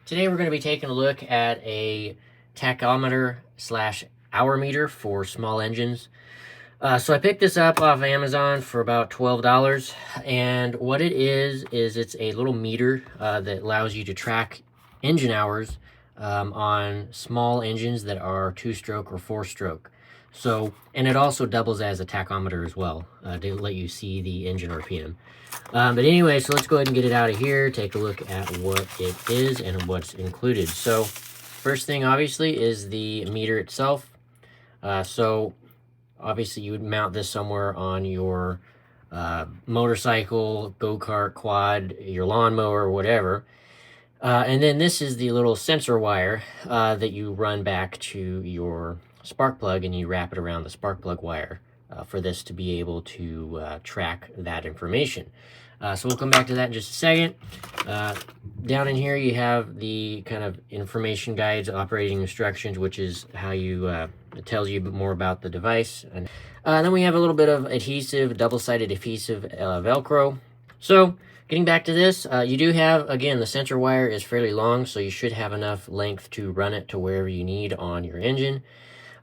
Today we're going to be taking a look at a tachometer slash hour meter for small engines. So I picked this up off Amazon for about $12, and what it is it's a little meter that allows you to track engine hours on small engines that are 2-stroke or 4-stroke. So, and it also doubles as a tachometer as well to let you see the engine RPM. But anyway, so let's go ahead and get it out of here, take a look at what it is and what's included. So first thing obviously is the meter itself. So obviously you would mount this somewhere on your motorcycle, go-kart, quad, your lawnmower, whatever. And then this is the little sensor wire that you run back to your spark plug, and you wrap it around the spark plug wire for this to be able to track that information. So we'll come back to that in just a second. Down in here you have the kind of information guides, operating instructions, which is how you, it tells you more about the device. And then we have a little bit of adhesive, double-sided adhesive Velcro. So getting back to this, you do have, again, the sensor wire is fairly long, so you should have enough length to run it to wherever you need on your engine.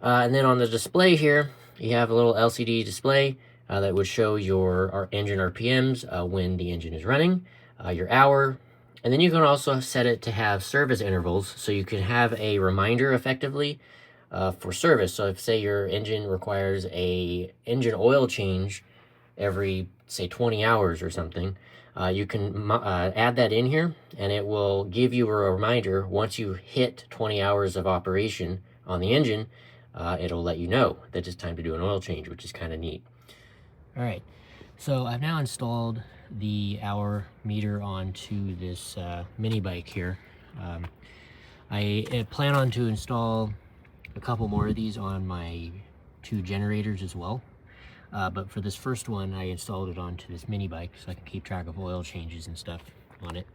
And then on the display here, you have a little LCD display that would show your engine RPMs when the engine is running, your hour, and then you can also set it to have service intervals, so you can have a reminder effectively for service. So if, say, your engine requires a engine oil change every, say, 20 hours or something, you can add that in here, and it will give you a reminder once you hit 20 hours of operation on the engine. It'll let you know that it's time to do an oil change, which is kind of neat. All right, so I've now installed the hour meter onto this mini bike here. I plan on to install a couple more of these on my 2 generators as well. But for this first one, I installed it onto this mini bike so I can keep track of oil changes and stuff on it.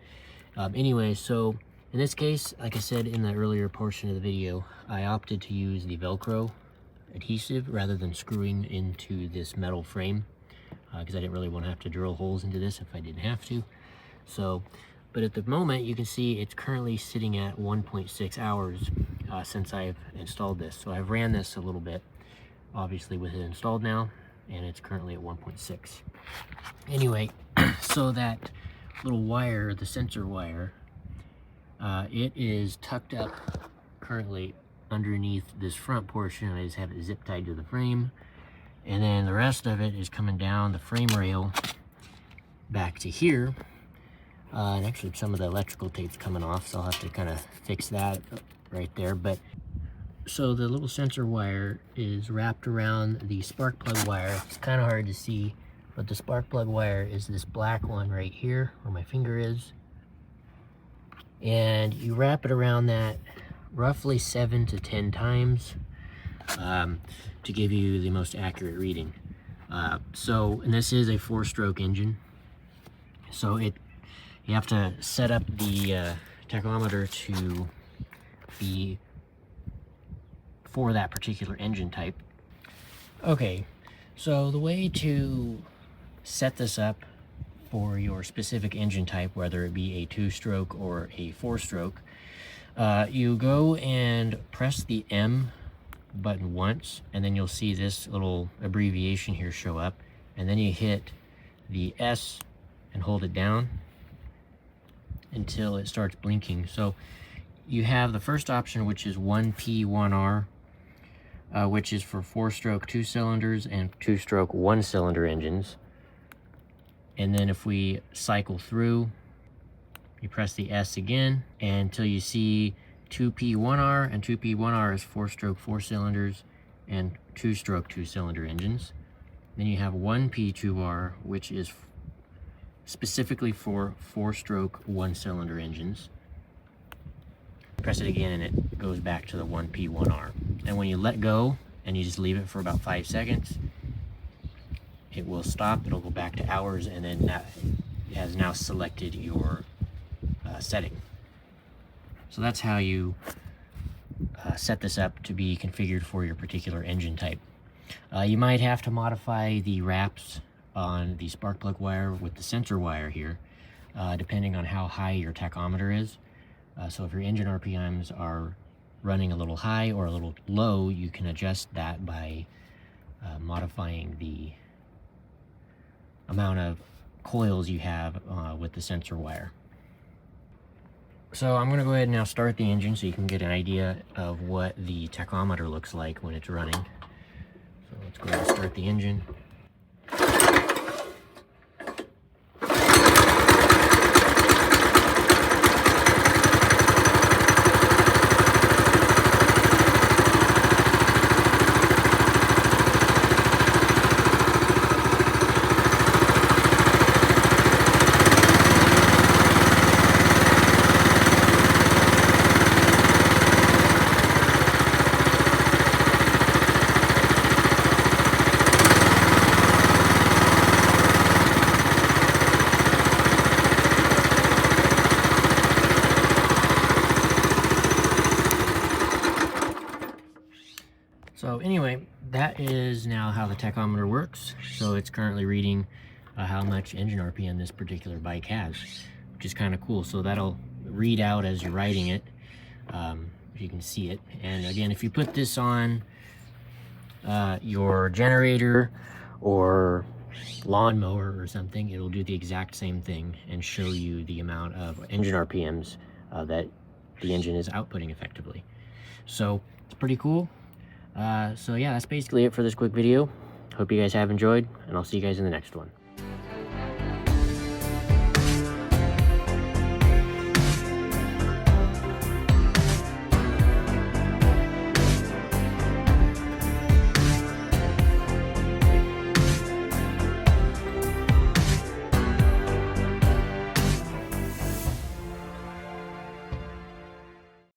Anyway, so in this case, like I said in the earlier portion of the video, I opted to use the Velcro adhesive rather than screwing into this metal frame because I didn't really want to have to drill holes into this if I didn't have to. So, but at the moment you can see it's currently sitting at 1.6 hours since I've installed this. So I've ran this a little bit, obviously with it installed now, and it's currently at 1.6. Anyway, so that little wire, the sensor wire, it is tucked up currently underneath this front portion. I just have it zip tied to the frame, and then the rest of it is coming down the frame rail back to here. And actually some of the electrical tape's coming off, so I'll have to kind of fix that right there. But so the little sensor wire is wrapped around the spark plug wire. It's kind of hard to see, but the spark plug wire is this black one right here where my finger is. And you wrap it around that roughly 7 to 10 times to give you the most accurate reading. And this is a 4-stroke engine, so you have to set up the tachometer to be for that particular engine type. Okay, so the way to set this up for your specific engine type, whether it be a 2-stroke or a 4-stroke, you go and press the M button once, and then you'll see this little abbreviation here show up, and then you hit the S and hold it down until it starts blinking. So you have the first option, which is 1P 1R, which is for 4-stroke 2-cylinders and 2-stroke 1-cylinder engines. And then if we cycle through, you press the S again until you see 2P1R, and 2P1R is 4-stroke 4-cylinders and 2-stroke 2-cylinder engines. Then you have 1P2R, which is specifically for 4-stroke 1-cylinder engines. Press it again and it goes back to the 1P1R. And when you let go and you just leave it for about 5 seconds, it will stop, it'll go back to hours, and then that has now selected your setting. So that's how you set this up to be configured for your particular engine type. You might have to modify the wraps on the spark plug wire with the sensor wire here, depending on how high your tachometer is. So if your engine RPMs are running a little high or a little low, you can adjust that by modifying the amount of coils you have with the sensor wire. So I'm going to go ahead and now start the engine so you can get an idea of what the tachometer looks like when it's running. So let's go ahead and start the engine. So anyway, that is now how the tachometer works. So it's currently reading how much engine RPM this particular bike has, which is kind of cool. So that'll read out as you're riding it, if you can see it. And again, if you put this on your generator or lawnmower or something, it'll do the exact same thing and show you the amount of engine RPMs that the engine is outputting effectively. So it's pretty cool. So yeah, that's basically it for this quick video. Hope you guys have enjoyed, and I'll see you guys in the next one.